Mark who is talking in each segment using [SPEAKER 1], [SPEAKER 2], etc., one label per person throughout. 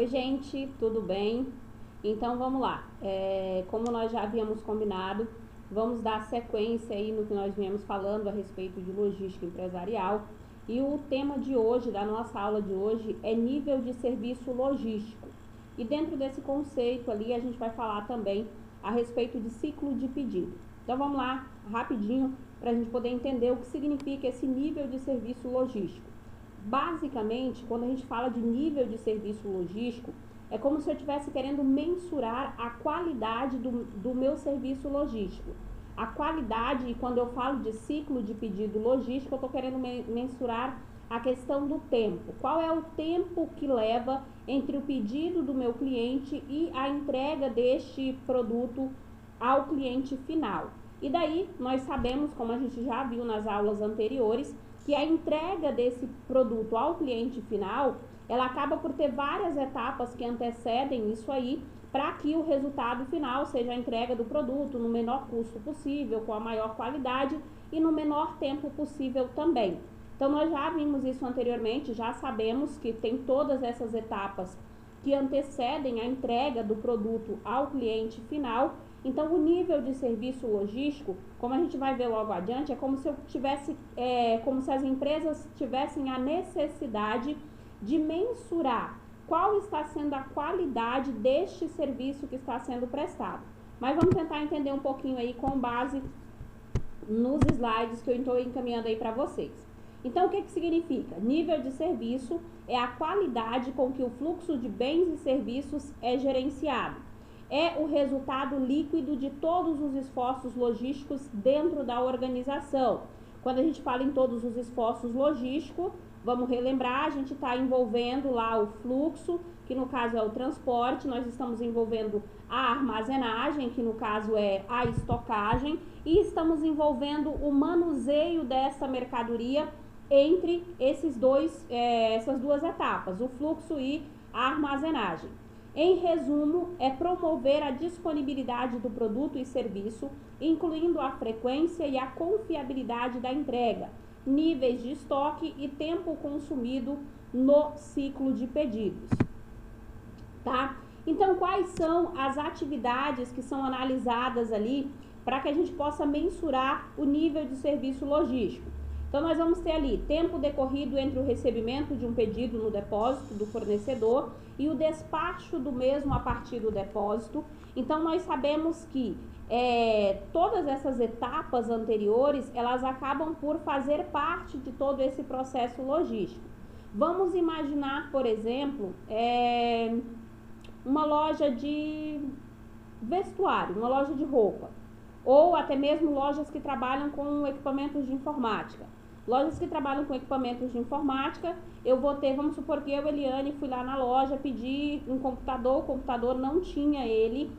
[SPEAKER 1] Oi, gente, tudo bem? Então vamos lá. Como nós já havíamos combinado, vamos dar sequência aí no que nós viemos falando a respeito de logística empresarial. E o tema de hoje, da nossa aula de hoje, é nível de serviço logístico. E dentro desse conceito ali, a gente vai falar também a respeito de ciclo de pedido. Então vamos lá, rapidinho, para a gente poder entender o que significa esse nível de serviço logístico. Basicamente, quando a gente fala de nível de serviço logístico, é como se eu estivesse querendo mensurar a qualidade do meu serviço logístico. A qualidade, e quando eu falo de ciclo de pedido logístico, eu estou querendo mensurar a questão do tempo. Qual é o tempo que leva entre o pedido do meu cliente e a entrega deste produto ao cliente final? E daí, nós sabemos, como a gente já viu nas aulas anteriores, que a entrega desse produto ao cliente final, ela acaba por ter várias etapas que antecedem isso aí, para que o resultado final seja a entrega do produto no menor custo possível, com a maior qualidade e no menor tempo possível também. Então, nós já vimos isso anteriormente, já sabemos que tem todas essas etapas que antecedem a entrega do produto ao cliente final. Então, o nível de serviço logístico, como a gente vai ver logo adiante, é como se como se as empresas tivessem a necessidade de mensurar qual está sendo a qualidade deste serviço que está sendo prestado. Mas vamos tentar entender um pouquinho aí com base nos slides que eu estou encaminhando aí para vocês. Então, o que significa? Nível de serviço é a qualidade com que o fluxo de bens e serviços é gerenciado. É o resultado líquido de todos os esforços logísticos dentro da organização. Quando a gente fala em todos os esforços logísticos, vamos relembrar, a gente está envolvendo lá o fluxo, que no caso é o transporte, nós estamos envolvendo a armazenagem, que no caso é a estocagem, e estamos envolvendo o manuseio dessa mercadoria entre essas duas etapas, o fluxo e a armazenagem. Em resumo, é promover a disponibilidade do produto e serviço, incluindo a frequência e a confiabilidade da entrega, níveis de estoque e tempo consumido no ciclo de pedidos. Tá? Então, quais são as atividades que são analisadas ali para que a gente possa mensurar o nível de serviço logístico? Então, nós vamos ter ali tempo decorrido entre o recebimento de um pedido no depósito do fornecedor e o despacho do mesmo a partir do depósito. Então, nós sabemos que todas essas etapas anteriores, elas acabam por fazer parte de todo esse processo logístico. Vamos imaginar, por exemplo, uma loja de vestuário, uma loja de roupa, ou até mesmo lojas que trabalham com equipamentos de informática. Lojas que trabalham com equipamentos de informática, eu vou ter, vamos supor que eu, Eliane, fui lá na loja, pedi um computador, o computador não tinha ele,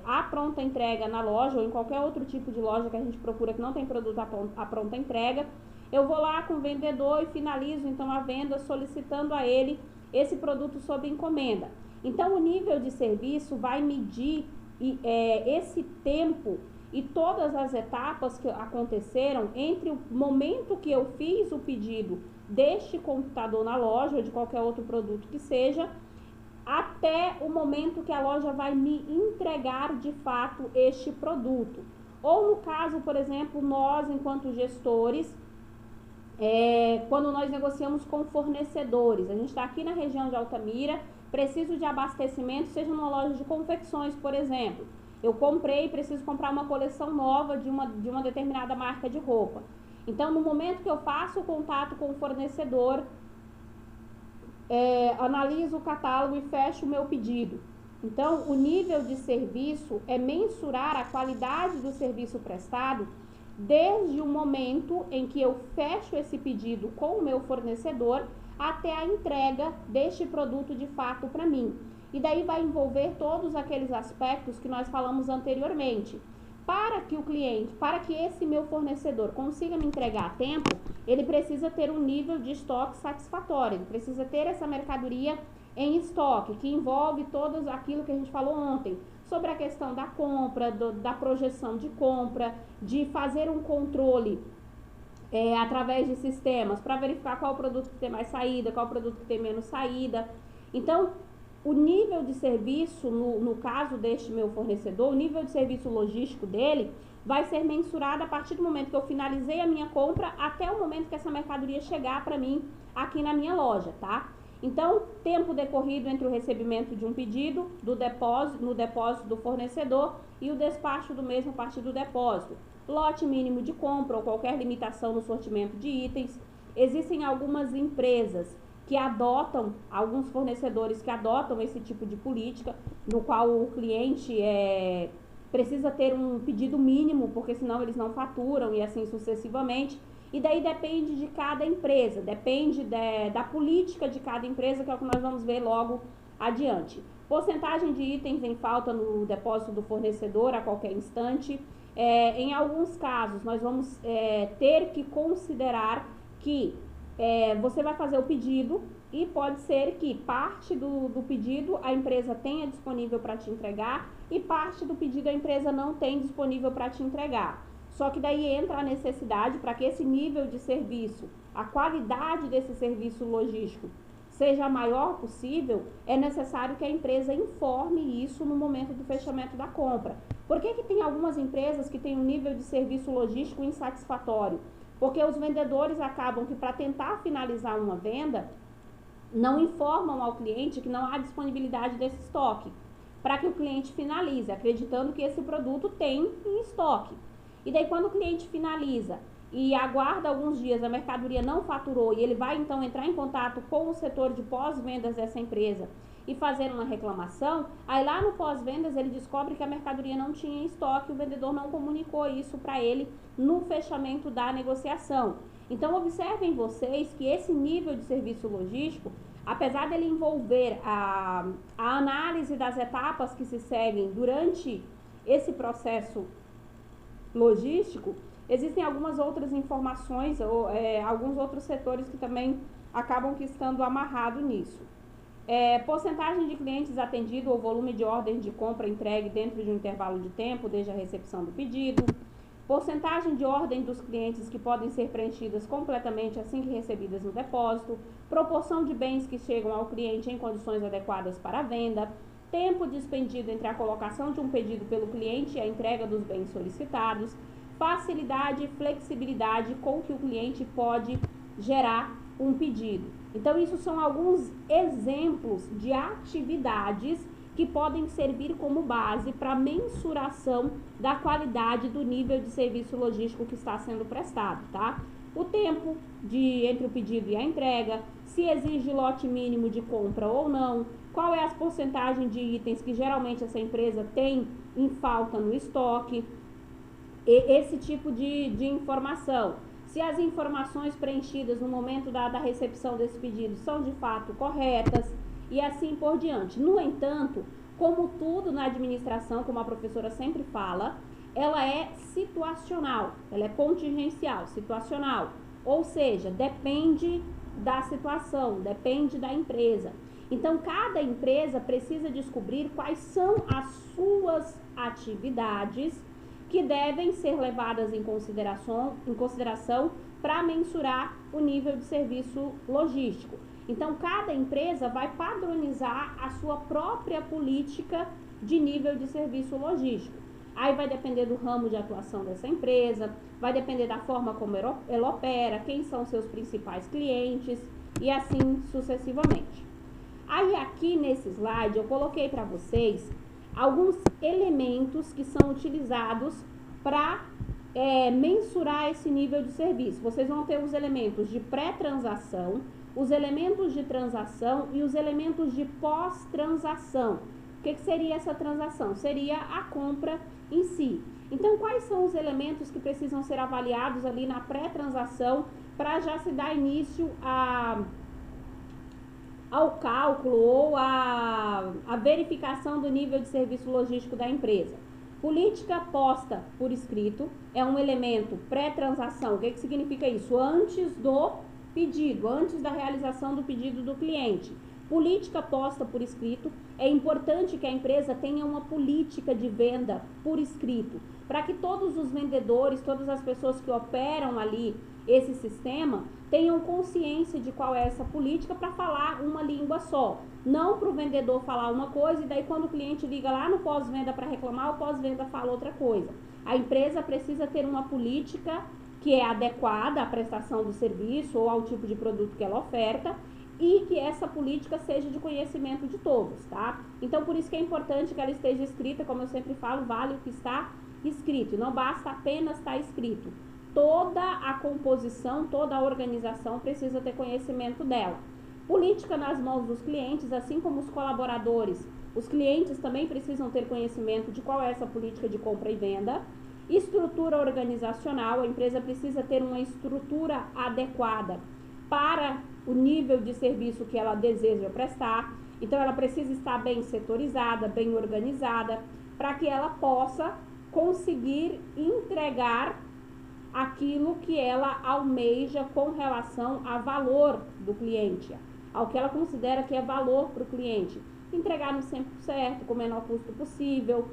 [SPEAKER 1] a pronta entrega na loja, ou em qualquer outro tipo de loja que a gente procura que não tem produto à pronta entrega, eu vou lá com o vendedor e finalizo então a venda solicitando a ele esse produto sob encomenda. Então, o nível de serviço vai medir esse tempo e todas as etapas que aconteceram entre o momento que eu fiz o pedido deste computador na loja ou de qualquer outro produto que seja, até o momento que a loja vai me entregar de fato este produto. Ou no caso, por exemplo, nós enquanto gestores, quando nós negociamos com fornecedores, a gente está aqui na região de Altamira, preciso de abastecimento, seja numa loja de confecções, por exemplo. Eu comprei, preciso comprar uma coleção nova de uma determinada marca de roupa. Então, no momento que eu faço o contato com o fornecedor, analiso o catálogo e fecho o meu pedido. Então, o nível de serviço é mensurar a qualidade do serviço prestado desde o momento em que eu fecho esse pedido com o meu fornecedor até a entrega deste produto de fato para mim. E daí vai envolver todos aqueles aspectos que nós falamos anteriormente. Para que o cliente, para que esse meu fornecedor consiga me entregar a tempo, ele precisa ter um nível de estoque satisfatório, ele precisa ter essa mercadoria em estoque, que envolve todo aquilo que a gente falou ontem, sobre a questão da compra, da projeção de compra, de fazer um controle através de sistemas para verificar qual produto que tem mais saída, qual produto que tem menos saída. Então, o nível de serviço, no caso deste meu fornecedor, o nível de serviço logístico dele vai ser mensurado a partir do momento que eu finalizei a minha compra até o momento que essa mercadoria chegar para mim aqui na minha loja, tá? Então, tempo decorrido entre o recebimento de um pedido no depósito do fornecedor e o despacho do mesmo a partir do depósito. Lote mínimo de compra ou qualquer limitação no sortimento de itens. Existem algumas empresas que adotam, alguns fornecedores que adotam esse tipo de política, no qual o cliente precisa ter um pedido mínimo, porque senão eles não faturam e assim sucessivamente. E daí depende de cada empresa, depende da política de cada empresa, que é o que nós vamos ver logo adiante. Porcentagem de itens em falta no depósito do fornecedor a qualquer instante. Em alguns casos, nós vamos ter que considerar que você vai fazer o pedido e pode ser que parte do pedido a empresa tenha disponível para te entregar e parte do pedido a empresa não tem disponível para te entregar. Só que daí entra a necessidade para que esse nível de serviço, a qualidade desse serviço logístico seja a maior possível, é necessário que a empresa informe isso no momento do fechamento da compra. Por que tem algumas empresas que têm um nível de serviço logístico insatisfatório? Porque os vendedores acabam que, para tentar finalizar uma venda, não informam ao cliente que não há disponibilidade desse estoque, para que o cliente finalize, acreditando que esse produto tem em estoque. E daí, quando o cliente finaliza e aguarda alguns dias, a mercadoria não faturou e ele vai então entrar em contato com o setor de pós-vendas dessa empresa e fazer uma reclamação, aí lá no pós-vendas ele descobre que a mercadoria não tinha em estoque, o vendedor não comunicou isso para ele no fechamento da negociação. Então, observem vocês que esse nível de serviço logístico, apesar dele envolver a análise das etapas que se seguem durante esse processo logístico, existem algumas outras informações ou alguns outros setores que também acabam que estando amarrado nisso. Porcentagem de clientes atendido ou volume de ordens de compra entregue dentro de um intervalo de tempo desde a recepção do pedido. Porcentagem de ordem dos clientes que podem ser preenchidas completamente assim que recebidas no depósito. Proporção de bens que chegam ao cliente em condições adequadas para a venda. Tempo dispendido entre a colocação de um pedido pelo cliente e a entrega dos bens solicitados. Facilidade e flexibilidade com que o cliente pode gerar um pedido. Então, isso são alguns exemplos de atividades que podem servir como base para mensuração da qualidade do nível de serviço logístico que está sendo prestado, tá? O tempo entre o pedido e a entrega, se exige lote mínimo de compra ou não, qual é a porcentagem de itens que geralmente essa empresa tem em falta no estoque, esse tipo de informação. Se as informações preenchidas no momento da recepção desse pedido são de fato corretas e assim por diante. No entanto, como tudo na administração, como a professora sempre fala, ela é situacional, ela é contingencial, situacional. Ou seja, depende da situação, depende da empresa. Então, cada empresa precisa descobrir quais são as suas atividades que devem ser levadas em consideração para mensurar o nível de serviço logístico. Então, cada empresa vai padronizar a sua própria política de nível de serviço logístico. Aí vai depender do ramo de atuação dessa empresa, vai depender da forma como ela opera, quem são seus principais clientes e assim sucessivamente. Aí aqui nesse slide eu coloquei para vocês alguns elementos que são utilizados para mensurar esse nível de serviço. Vocês vão ter os elementos de pré-transação, os elementos de transação e os elementos de pós-transação. O que seria essa transação? Seria a compra em si. Então, quais são os elementos que precisam ser avaliados ali na pré-transação para já se dar início ao cálculo ou a verificação do nível de serviço logístico da empresa? Política posta por escrito é um elemento pré-transação. O que significa isso? Antes do pedido, antes da realização do pedido do cliente. Política posta por escrito. É importante que a empresa tenha uma política de venda por escrito, para que todos os vendedores, todas as pessoas que operam ali esse sistema, tenham consciência de qual é essa política para falar uma língua só. Não para o vendedor falar uma coisa e daí quando o cliente liga lá no pós-venda para reclamar, o pós-venda fala outra coisa. A empresa precisa ter uma política que é adequada à prestação do serviço ou ao tipo de produto que ela oferta e que essa política seja de conhecimento de todos, tá? Então, por isso que é importante que ela esteja escrita, como eu sempre falo, vale o que está escrito. Não basta apenas estar escrito. Toda a composição, toda a organização precisa ter conhecimento dela. Política nas mãos dos clientes, assim como os colaboradores. Os clientes também precisam ter conhecimento de qual é essa política de compra e venda. Estrutura organizacional, a empresa precisa ter uma estrutura adequada para o nível de serviço que ela deseja prestar. Então, ela precisa estar bem setorizada, bem organizada, para que ela possa conseguir entregar aquilo que ela almeja com relação a valor do cliente, ao que ela considera que é valor para o cliente. Entregar no tempo certo, com o menor custo possível,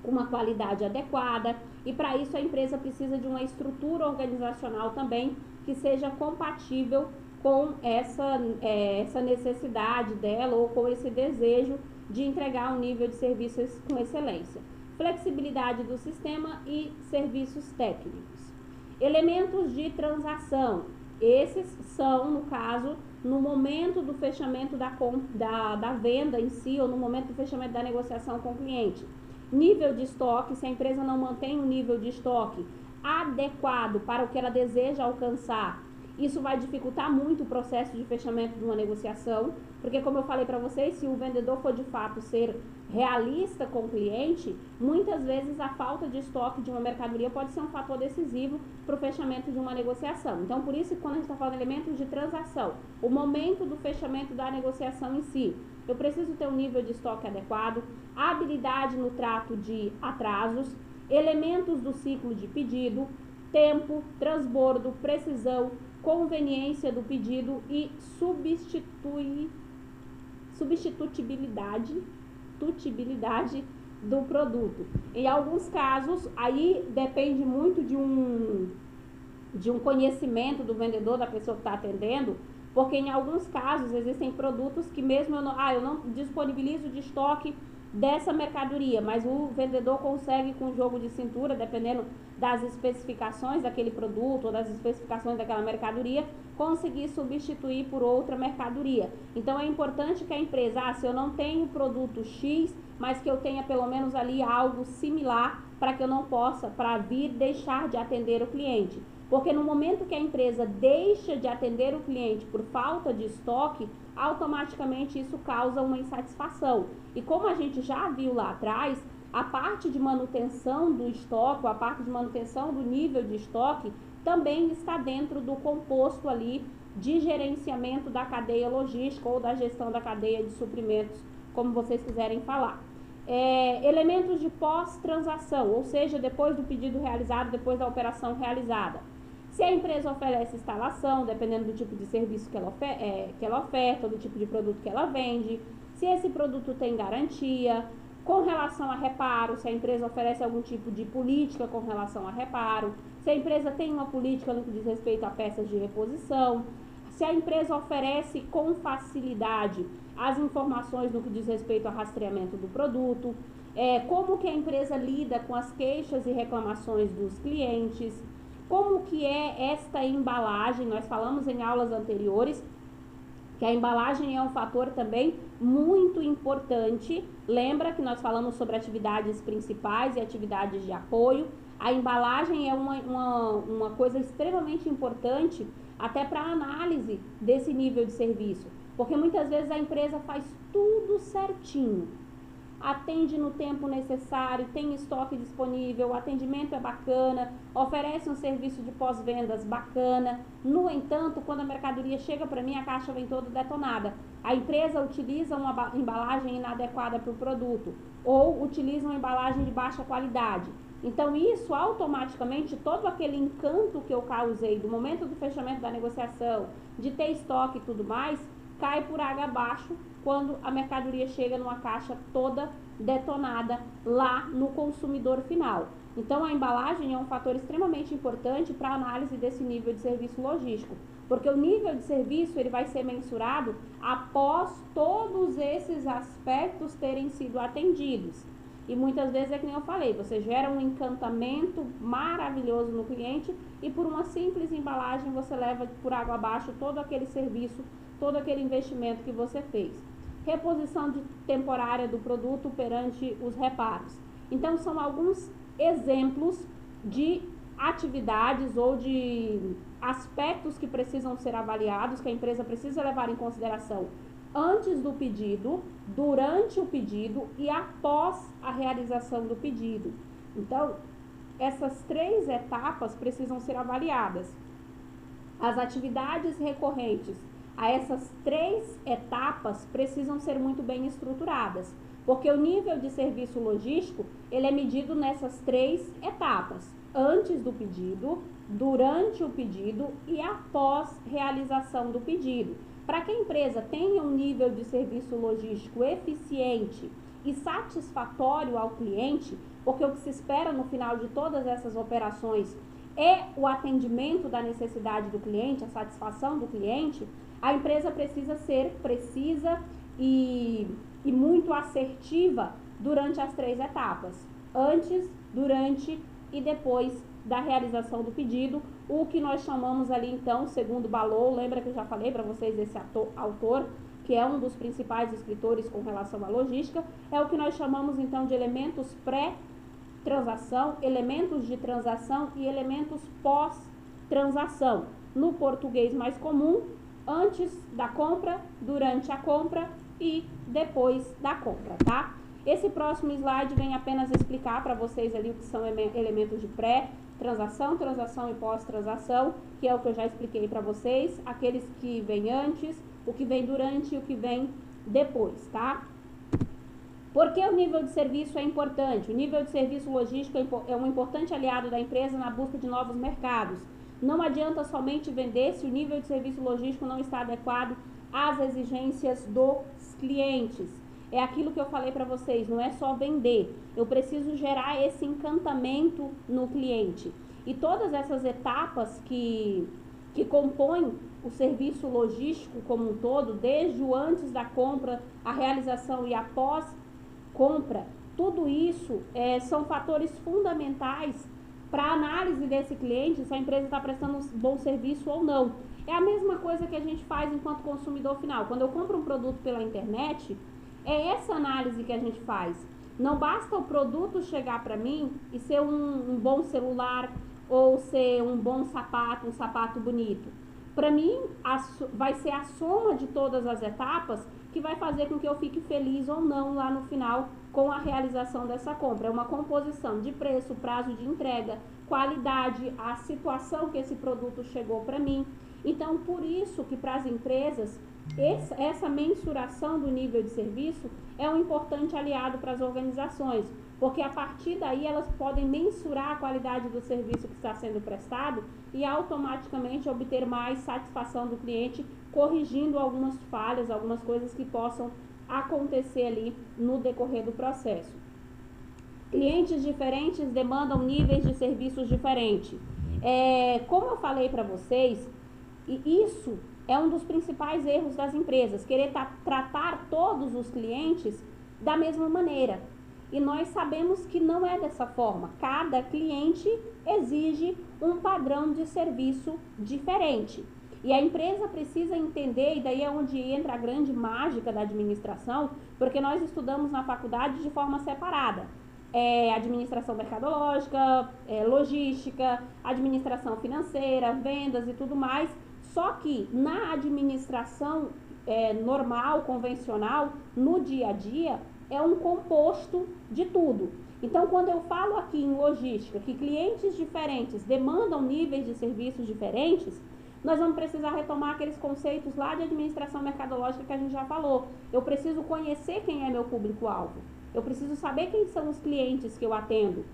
[SPEAKER 1] com uma qualidade adequada, e para isso a empresa precisa de uma estrutura organizacional também que seja compatível com essa necessidade dela ou com esse desejo de entregar um nível de serviços com excelência. Flexibilidade do sistema e serviços técnicos. Elementos de transação. Esses são, no caso, no momento do fechamento da venda em si ou no momento do fechamento da negociação com o cliente. Nível de estoque, se a empresa não mantém um nível de estoque adequado para o que ela deseja alcançar, isso vai dificultar muito o processo de fechamento de uma negociação, porque como eu falei para vocês, se o vendedor for de fato ser realista com o cliente, muitas vezes a falta de estoque de uma mercadoria pode ser um fator decisivo para o fechamento de uma negociação. Então, por isso, quando a gente está falando de elementos de transação, o momento do fechamento da negociação em si, eu preciso ter um nível de estoque adequado, habilidade no trato de atrasos, elementos do ciclo de pedido, tempo, transbordo, precisão, conveniência do pedido e substitutibilidade do produto. Em alguns casos, aí depende muito de um conhecimento do vendedor, da pessoa que está atendendo, porque em alguns casos existem produtos que mesmo eu não disponibilizo de estoque dessa mercadoria, mas o vendedor consegue com jogo de cintura, dependendo das especificações daquele produto ou das especificações daquela mercadoria, conseguir substituir por outra mercadoria. Então é importante que a empresa, se eu não tenho produto X, mas que eu tenha pelo menos ali algo similar para que eu não possa, para vir deixar de atender o cliente. Porque no momento que a empresa deixa de atender o cliente por falta de estoque, automaticamente isso causa uma insatisfação. E como a gente já viu lá atrás, a parte de manutenção do estoque, a parte de manutenção do nível de estoque, também está dentro do composto ali de gerenciamento da cadeia logística ou da gestão da cadeia de suprimentos, como vocês quiserem falar. Elementos de pós-transação, ou seja, depois do pedido realizado, depois da operação realizada. Se a empresa oferece instalação, dependendo do tipo de serviço que ela oferta, do tipo de produto que ela vende, se esse produto tem garantia, com relação a reparo, se a empresa oferece algum tipo de política com relação a reparo, se a empresa tem uma política no que diz respeito a peças de reposição, se a empresa oferece com facilidade as informações no que diz respeito ao rastreamento do produto, como que a empresa lida com as queixas e reclamações dos clientes, como que é esta embalagem. Nós falamos em aulas anteriores que a embalagem é um fator também muito importante. Lembra que nós falamos sobre atividades principais e atividades de apoio. A embalagem é uma coisa extremamente importante até para a análise desse nível de serviço, porque muitas vezes a empresa faz tudo certinho, atende no tempo necessário, tem estoque disponível, o atendimento é bacana, oferece um serviço de pós-vendas bacana. No entanto, quando a mercadoria chega para mim, a caixa vem toda detonada. A empresa utiliza uma embalagem inadequada para o produto ou utiliza uma embalagem de baixa qualidade. Então, isso automaticamente, todo aquele encanto que eu causei do momento do fechamento da negociação, de ter estoque e tudo mais, cai por água abaixo quando a mercadoria chega numa caixa toda detonada lá no consumidor final. Então, a embalagem é um fator extremamente importante para a análise desse nível de serviço logístico, porque o nível de serviço ele vai ser mensurado após todos esses aspectos terem sido atendidos. E muitas vezes é que nem eu falei, você gera um encantamento maravilhoso no cliente e por uma simples embalagem você leva por água abaixo todo aquele serviço, todo aquele investimento que você fez. Reposição temporária do produto perante os reparos. Então, são alguns exemplos de atividades ou de aspectos que precisam ser avaliados, que a empresa precisa levar em consideração antes do pedido, durante o pedido e após a realização do pedido. Então, essas 3 etapas precisam ser avaliadas. As atividades recorrentes a essas 3 etapas precisam ser muito bem estruturadas, porque o nível de serviço logístico, ele é medido nessas 3 etapas: antes do pedido, durante o pedido e após realização do pedido. Para que a empresa tenha um nível de serviço logístico eficiente e satisfatório ao cliente, porque o que se espera no final de todas essas operações é o atendimento da necessidade do cliente, a satisfação do cliente, a empresa precisa ser precisa e muito assertiva durante as 3 etapas: antes, durante e depois da realização do pedido, o que nós chamamos ali então, segundo Ballow, lembra que eu já falei para vocês desse autor, que é um dos principais escritores com relação à logística, é o que nós chamamos então de elementos pré-transação, elementos de transação e elementos pós-transação. No português mais comum, antes da compra, durante a compra e depois da compra, tá? Esse próximo slide vem apenas explicar para vocês ali o que são elementos de pré-transação, transação e pós-transação, que é o que eu já expliquei para vocês, aqueles que vêm antes, o que vem durante e o que vem depois, tá? Por que o nível de serviço é importante? O nível de serviço logístico é um importante aliado da empresa na busca de novos mercados. Não adianta somente vender se o nível de serviço logístico não está adequado às exigências dos clientes. É aquilo que eu falei para vocês, não é só vender. Eu preciso gerar esse encantamento no cliente. E todas essas etapas que compõem o serviço logístico como um todo, desde o antes da compra, a realização e após compra, tudo isso são fatores fundamentais para a análise desse cliente, se a empresa está prestando um bom serviço ou não. É a mesma coisa que a gente faz enquanto consumidor final. Quando eu compro um produto pela internet, é essa análise que a gente faz. Não basta o produto chegar para mim e ser um bom celular ou ser um bom sapato, um sapato bonito. Para mim, vai ser a soma de todas as etapas que vai fazer com que eu fique feliz ou não lá no final com a realização dessa compra. É uma composição de preço, prazo de entrega, qualidade, a situação que esse produto chegou para mim. Então, por isso que para as empresas, essa mensuração do nível de serviço é um importante aliado para as organizações, porque a partir daí elas podem mensurar a qualidade do serviço que está sendo prestado e automaticamente obter mais satisfação do cliente, corrigindo algumas falhas, algumas coisas que possam acontecer ali no decorrer do processo. Clientes diferentes demandam níveis de serviços diferentes. Como eu falei para vocês, e isso é um dos principais erros das empresas, querer tratar todos os clientes da mesma maneira. E nós sabemos que não é dessa forma. Cada cliente exige um padrão de serviço diferente. E a empresa precisa entender, e daí é onde entra a grande mágica da administração, porque nós estudamos na faculdade de forma separada. Administração mercadológica, logística, administração financeira, vendas e tudo mais. Só que na administração normal, convencional, no dia a dia, é um composto de tudo. Então, quando eu falo aqui em logística que clientes diferentes demandam níveis de serviços diferentes, nós vamos precisar retomar aqueles conceitos lá de administração mercadológica que a gente já falou. Eu preciso conhecer quem é meu público-alvo. Eu preciso saber quem são os clientes que eu atendo,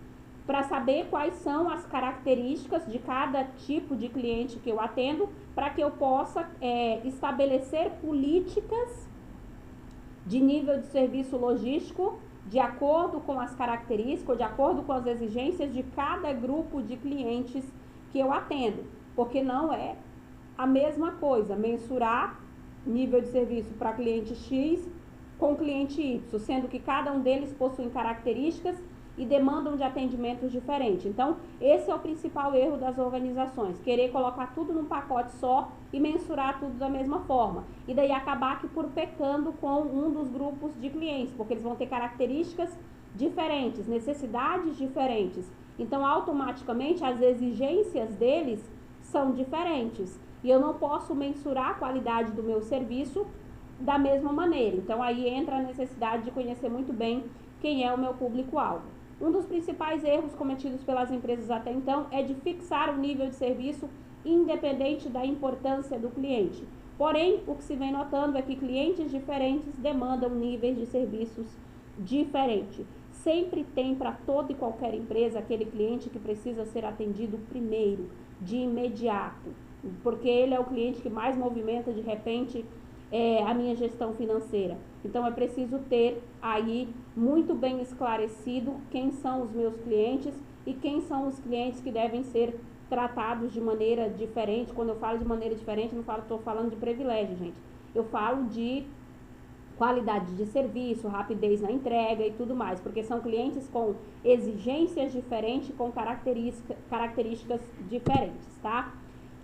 [SPEAKER 1] para saber quais são as características de cada tipo de cliente que eu atendo, para que eu possa estabelecer políticas de nível de serviço logístico de acordo com as características, ou de acordo com as exigências de cada grupo de clientes que eu atendo, porque não é a mesma coisa mensurar nível de serviço para cliente X com cliente Y, sendo que cada um deles possui características e demandam de atendimentos diferentes. Então, esse é o principal erro das organizações, querer colocar tudo num pacote só e mensurar tudo da mesma forma. E daí acabar que por pecando com um dos grupos de clientes, porque eles vão ter características diferentes, necessidades diferentes. Então, automaticamente, as exigências deles são diferentes. E eu não posso mensurar a qualidade do meu serviço da mesma maneira. Então, aí entra a necessidade de conhecer muito bem quem é o meu público-alvo. Um dos principais erros cometidos pelas empresas até então é de fixar o nível de serviço independente da importância do cliente. Porém, o que se vem notando é que clientes diferentes demandam níveis de serviços diferentes. Sempre tem para toda e qualquer empresa aquele cliente que precisa ser atendido primeiro, de imediato, porque ele é o cliente que mais movimenta de repente a minha gestão financeira. Então é preciso ter aí muito bem esclarecido quem são os meus clientes e quem são os clientes que devem ser tratados de maneira diferente. Quando eu falo de maneira diferente, não estou falando de privilégio, gente. Eu falo de qualidade de serviço, rapidez na entrega e tudo mais, porque são clientes com exigências diferentes, com características diferentes, tá?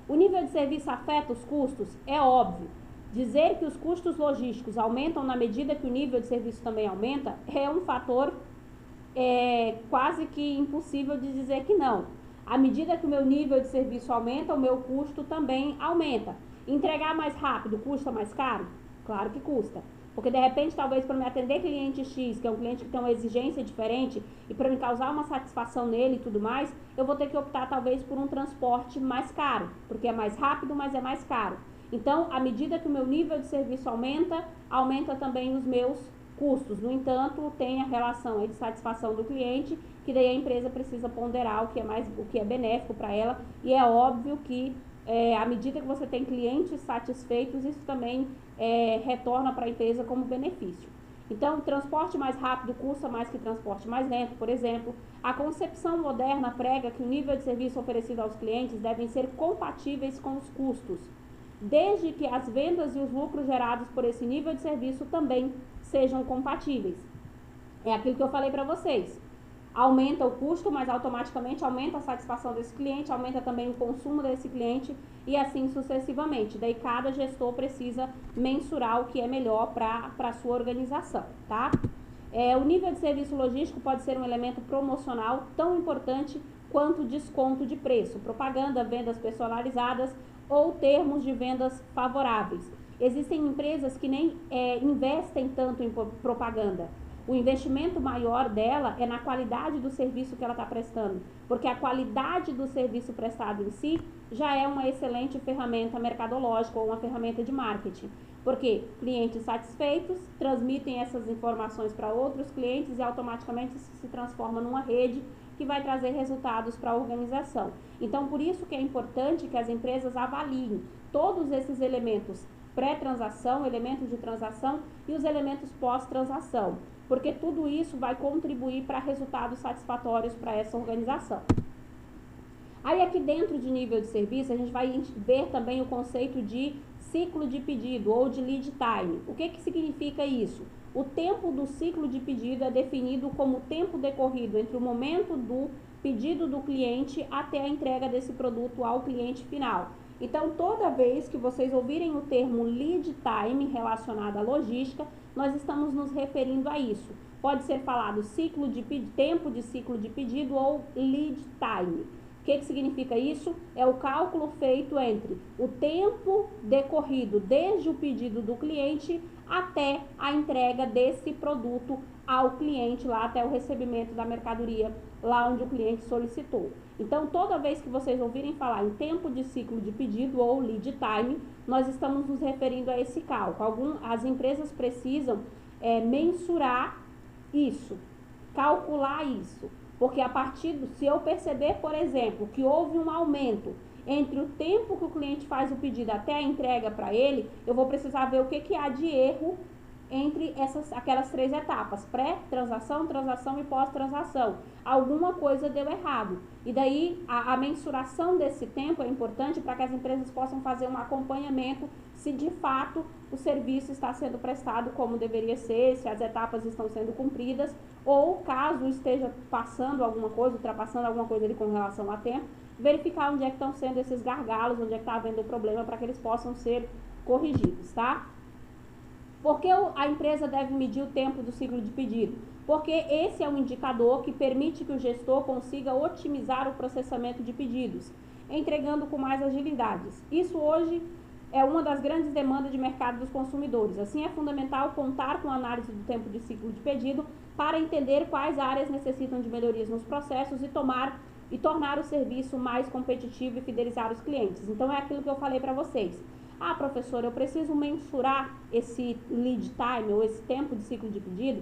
[SPEAKER 1] O nível de serviço afeta os custos? É óbvio. Dizer que os custos logísticos aumentam na medida que o nível de serviço também aumenta é um fator quase que impossível de dizer que não. À medida que o meu nível de serviço aumenta, o meu custo também aumenta. Entregar mais rápido custa mais caro? Claro que custa. Porque de repente, talvez para me atender cliente X, que é um cliente que tem uma exigência diferente, e para me causar uma satisfação nele e tudo mais, eu vou ter que optar talvez por um transporte mais caro, porque é mais rápido, mas é mais caro. Então, à medida que o meu nível de serviço aumenta, aumenta também os meus custos. No entanto, tem a relação aí de satisfação do cliente, que daí a empresa precisa ponderar o que é benéfico para ela, e é óbvio que à medida que você tem clientes satisfeitos, isso também retorna para a empresa como benefício. Então, transporte mais rápido custa mais que transporte mais lento, por exemplo. A concepção moderna prega que o nível de serviço oferecido aos clientes devem ser compatíveis com os custos, desde que as vendas e os lucros gerados por esse nível de serviço também sejam compatíveis. É aquilo que eu falei para vocês. Aumenta o custo, mas automaticamente aumenta a satisfação desse cliente, aumenta também o consumo desse cliente e assim sucessivamente. Daí cada gestor precisa mensurar o que é melhor para a sua organização, tá? O nível de serviço logístico pode ser um elemento promocional tão importante quanto desconto de preço, propaganda, vendas personalizadas ou termos de vendas favoráveis. Existem empresas que nem investem tanto em propaganda. O investimento maior dela é na qualidade do serviço que ela está prestando, porque a qualidade do serviço prestado em si já é uma excelente ferramenta mercadológica ou uma ferramenta de marketing, porque clientes satisfeitos transmitem essas informações para outros clientes e automaticamente isso se transforma numa rede que vai trazer resultados para a organização. Então, por isso que é importante que as empresas avaliem todos esses elementos pré-transação, elementos de transação e os elementos pós-transação, porque tudo isso vai contribuir para resultados satisfatórios para essa organização. Aí aqui dentro de nível de serviço, a gente vai ver também o conceito de ciclo de pedido ou de lead time. O que significa isso? O tempo do ciclo de pedido é definido como o tempo decorrido entre o momento do pedido do cliente até a entrega desse produto ao cliente final. Então, toda vez que vocês ouvirem o termo lead time relacionado à logística, nós estamos nos referindo a isso. Pode ser falado tempo de ciclo de pedido ou lead time. O que significa isso? É o cálculo feito entre o tempo decorrido desde o pedido do cliente até a entrega desse produto ao cliente, lá até o recebimento da mercadoria, lá onde o cliente solicitou. Então, toda vez que vocês ouvirem falar em tempo de ciclo de pedido ou lead time, nós estamos nos referindo a esse cálculo. As empresas precisam mensurar isso, calcular isso. Porque se eu perceber, por exemplo, que houve um aumento entre o tempo que o cliente faz o pedido até a entrega para ele, eu vou precisar ver o que há de erro entre aquelas 3 etapas, pré-transação, transação e pós-transação. Alguma coisa deu errado. E daí a mensuração desse tempo é importante para que as empresas possam fazer um acompanhamento se de fato o serviço está sendo prestado como deveria ser, se as etapas estão sendo cumpridas, ou caso esteja passando alguma coisa, ultrapassando alguma coisa ali com relação a tempo, verificar onde é que estão sendo esses gargalos, onde é que está havendo o problema para que eles possam ser corrigidos, tá? Por que a empresa deve medir o tempo do ciclo de pedido? Porque esse é um indicador que permite que o gestor consiga otimizar o processamento de pedidos, entregando com mais agilidade. Isso hoje é uma das grandes demandas de mercado dos consumidores. Assim, é fundamental contar com a análise do tempo de ciclo de pedido para entender quais áreas necessitam de melhorias nos processos e tornar o serviço mais competitivo e fidelizar os clientes. Então, é aquilo que eu falei para vocês. Ah, professora, eu preciso mensurar esse lead time ou esse tempo de ciclo de pedido?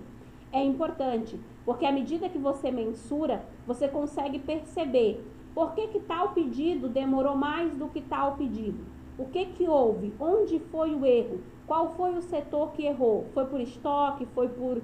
[SPEAKER 1] É importante, porque à medida que você mensura, você consegue perceber por que tal pedido demorou mais do que tal pedido. O que houve? Onde foi o erro? Qual foi o setor que errou? Foi por estoque? Foi por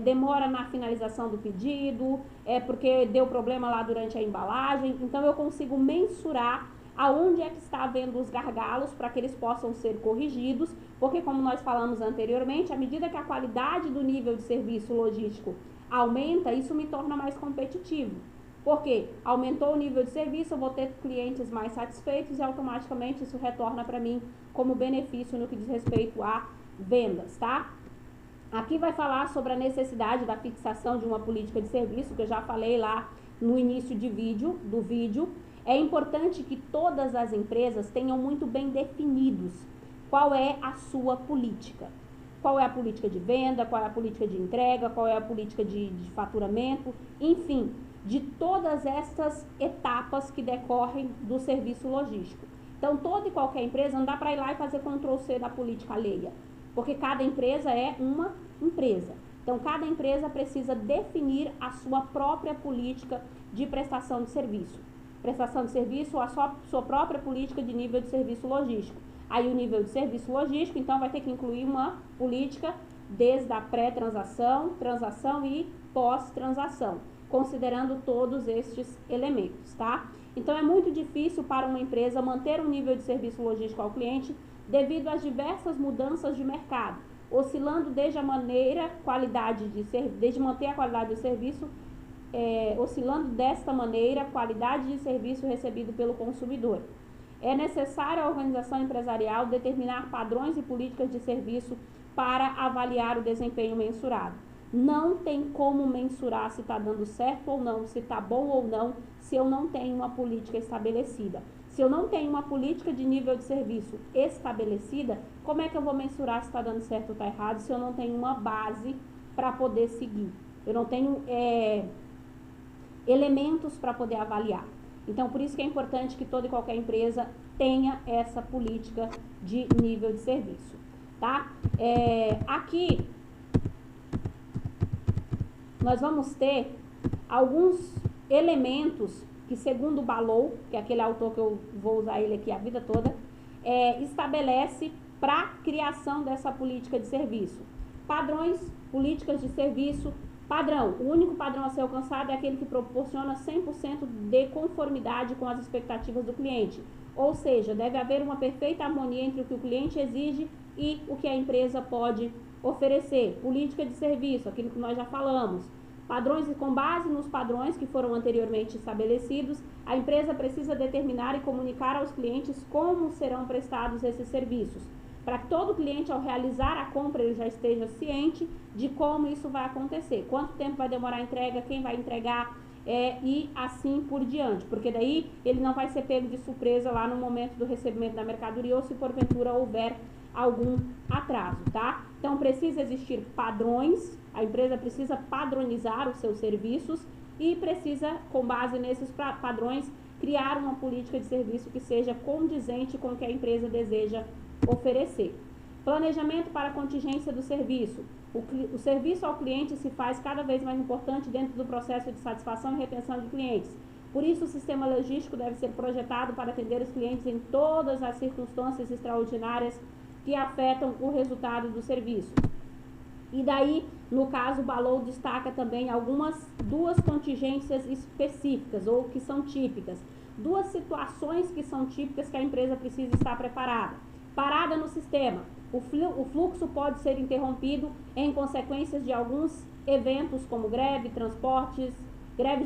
[SPEAKER 1] demora na finalização do pedido? É porque deu problema lá durante a embalagem? Então, eu consigo mensurar aonde é que está havendo os gargalos para que eles possam ser corrigidos, porque como nós falamos anteriormente, à medida que a qualidade do nível de serviço logístico aumenta, isso me torna mais competitivo. Porque aumentou o nível de serviço, eu vou ter clientes mais satisfeitos e automaticamente isso retorna para mim como benefício no que diz respeito a vendas, tá? Aqui vai falar sobre a necessidade da fixação de uma política de serviço, que eu já falei lá no início do vídeo. É importante que todas as empresas tenham muito bem definidos qual é a sua política. Qual é a política de venda, qual é a política de entrega, qual é a política de faturamento, enfim, de todas essas etapas que decorrem do serviço logístico. Então, toda e qualquer empresa, não dá para ir lá e fazer Ctrl+C da política alheia, porque cada empresa é uma empresa. Então, cada empresa precisa definir a sua própria política de prestação de serviço. Prestação de serviço ou a sua própria política de nível de serviço logístico. Aí o nível de serviço logístico, então, vai ter que incluir uma política desde a pré-transação, transação e pós-transação, considerando todos estes elementos, tá? Então, é muito difícil para uma empresa manter um nível de serviço logístico ao cliente devido às diversas mudanças de mercado, oscilando desde manter a qualidade do serviço, oscilando desta maneira a qualidade de serviço recebido pelo consumidor. É necessário a organização empresarial determinar padrões e políticas de serviço para avaliar o desempenho mensurado. Não tem como mensurar se está dando certo ou não, se está bom ou não, se eu não tenho uma política estabelecida. Se eu não tenho uma política de nível de serviço estabelecida, como é que eu vou mensurar se está dando certo ou está errado, se eu não tenho uma base para poder seguir? Eu não tenho elementos para poder avaliar. Então, por isso que é importante que toda e qualquer empresa tenha essa política de nível de serviço, tá? Aqui, nós vamos ter alguns elementos que, segundo o Ballow, que é aquele autor que eu vou usar ele aqui a vida toda, estabelece para a criação dessa política de serviço. Padrões, políticas de serviço. Padrão, o único padrão a ser alcançado é aquele que proporciona 100% de conformidade com as expectativas do cliente. Ou seja, deve haver uma perfeita harmonia entre o que o cliente exige e o que a empresa pode oferecer. Política de serviço, aquilo que nós já falamos. Padrões, e com base nos padrões que foram anteriormente estabelecidos, a empresa precisa determinar e comunicar aos clientes como serão prestados esses serviços, para que todo cliente, ao realizar a compra, ele já esteja ciente de como isso vai acontecer, quanto tempo vai demorar a entrega, quem vai entregar, e assim por diante, porque daí ele não vai ser pego de surpresa lá no momento do recebimento da mercadoria ou se porventura houver algum atraso, tá? Então, precisa existir padrões, a empresa precisa padronizar os seus serviços e precisa, com base nesses padrões, criar uma política de serviço que seja condizente com o que a empresa deseja oferecer. Planejamento para a contingência do serviço. O serviço ao cliente se faz cada vez mais importante dentro do processo de satisfação e retenção de clientes. Por isso, o sistema logístico deve ser projetado para atender os clientes em todas as circunstâncias extraordinárias que afetam o resultado do serviço. E daí, no caso, o Balou destaca também duas contingências específicas, ou que são típicas. Duas situações que são típicas que a empresa precisa estar preparada. Parada no sistema. O fluxo pode ser interrompido em consequências de alguns eventos como greves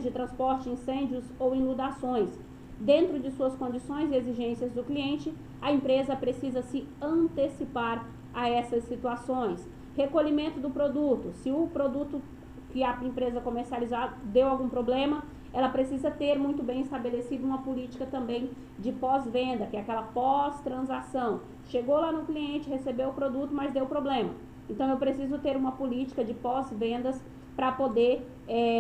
[SPEAKER 1] de transporte, incêndios ou inundações. Dentro de suas condições e exigências do cliente, a empresa precisa se antecipar a essas situações. Recolhimento do produto. Se o produto que a empresa comercializar deu algum problema, ela precisa ter muito bem estabelecido uma política também de pós-venda, que é aquela pós-transação. Chegou lá no cliente, recebeu o produto, mas deu problema. Então, eu preciso ter uma política de pós-vendas para poder,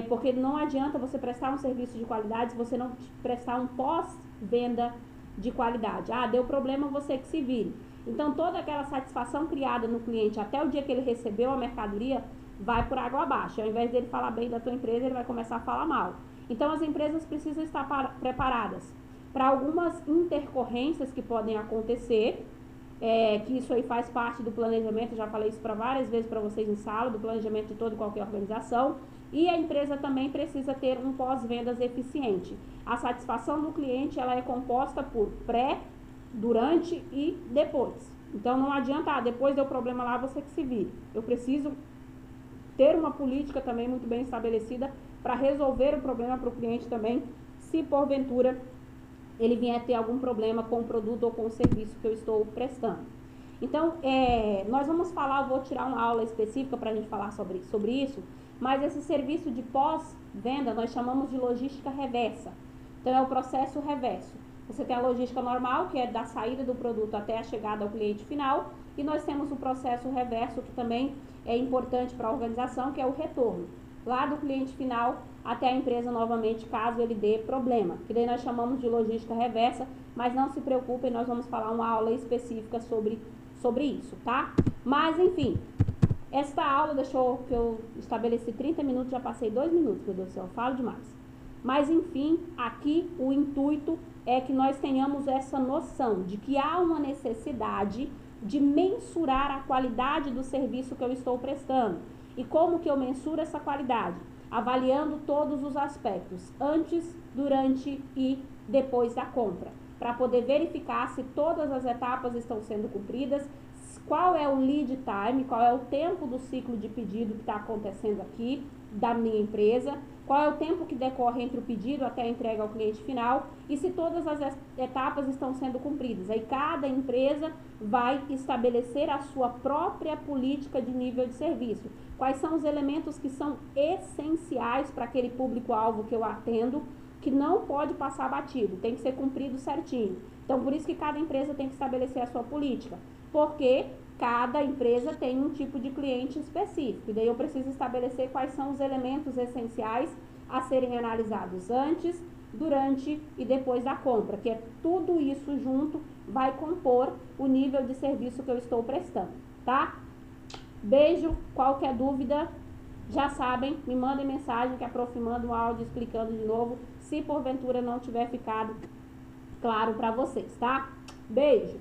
[SPEAKER 1] porque não adianta você prestar um serviço de qualidade se você não prestar um pós-venda de qualidade. Ah, deu problema, você que se vire. Então, toda aquela satisfação criada no cliente até o dia que ele recebeu a mercadoria vai por água abaixo. Ao invés dele falar bem da tua empresa, ele vai começar a falar mal. Então, as empresas precisam estar preparadas para algumas intercorrências que podem acontecer, que isso aí faz parte do planejamento, já falei isso várias vezes para vocês em sala, do planejamento de toda e qualquer organização. E a empresa também precisa ter um pós-vendas eficiente. A satisfação do cliente, ela é composta por pré, durante e depois. Então, não adianta, depois deu problema lá, você que se vire. Eu preciso ter uma política também muito bem estabelecida para resolver o problema para o cliente também, se porventura ele vier ter algum problema com o produto ou com o serviço que eu estou prestando. Então, nós vamos falar, eu vou tirar uma aula específica para a gente falar sobre isso, mas esse serviço de pós-venda nós chamamos de logística reversa. Então, é o processo reverso. Você tem a logística normal, que é da saída do produto até a chegada ao cliente final, e nós temos o processo reverso, que também é importante para a organização, que é o retorno, lá do cliente final até a empresa novamente, caso ele dê problema, que daí nós chamamos de logística reversa, mas não se preocupem, nós vamos falar uma aula específica sobre isso, tá? Mas, enfim, esta aula deixou que eu estabeleci 30 minutos, já passei 2 minutos, meu Deus do céu, eu falo demais. Mas, enfim, aqui o intuito é que nós tenhamos essa noção de que há uma necessidade de mensurar a qualidade do serviço que eu estou prestando. E como que eu mensuro essa qualidade? Avaliando todos os aspectos, antes, durante e depois da compra, para poder verificar se todas as etapas estão sendo cumpridas, qual é o lead time, qual é o tempo do ciclo de pedido que está acontecendo aqui da minha empresa, qual é o tempo que decorre entre o pedido até a entrega ao cliente final e se todas as etapas estão sendo cumpridas. Aí cada empresa vai estabelecer a sua própria política de nível de serviço. Quais são os elementos que são essenciais para aquele público-alvo que eu atendo, que não pode passar batido, tem que ser cumprido certinho. Então, por isso que cada empresa tem que estabelecer a sua política, porque cada empresa tem um tipo de cliente específico. E daí eu preciso estabelecer quais são os elementos essenciais a serem analisados antes, durante e depois da compra, que é tudo isso junto vai compor o nível de serviço que eu estou prestando, tá? Beijo, qualquer dúvida, já sabem, me mandem mensagem que a prof manda um áudio explicando de novo, se porventura não tiver ficado claro para vocês, tá? Beijo!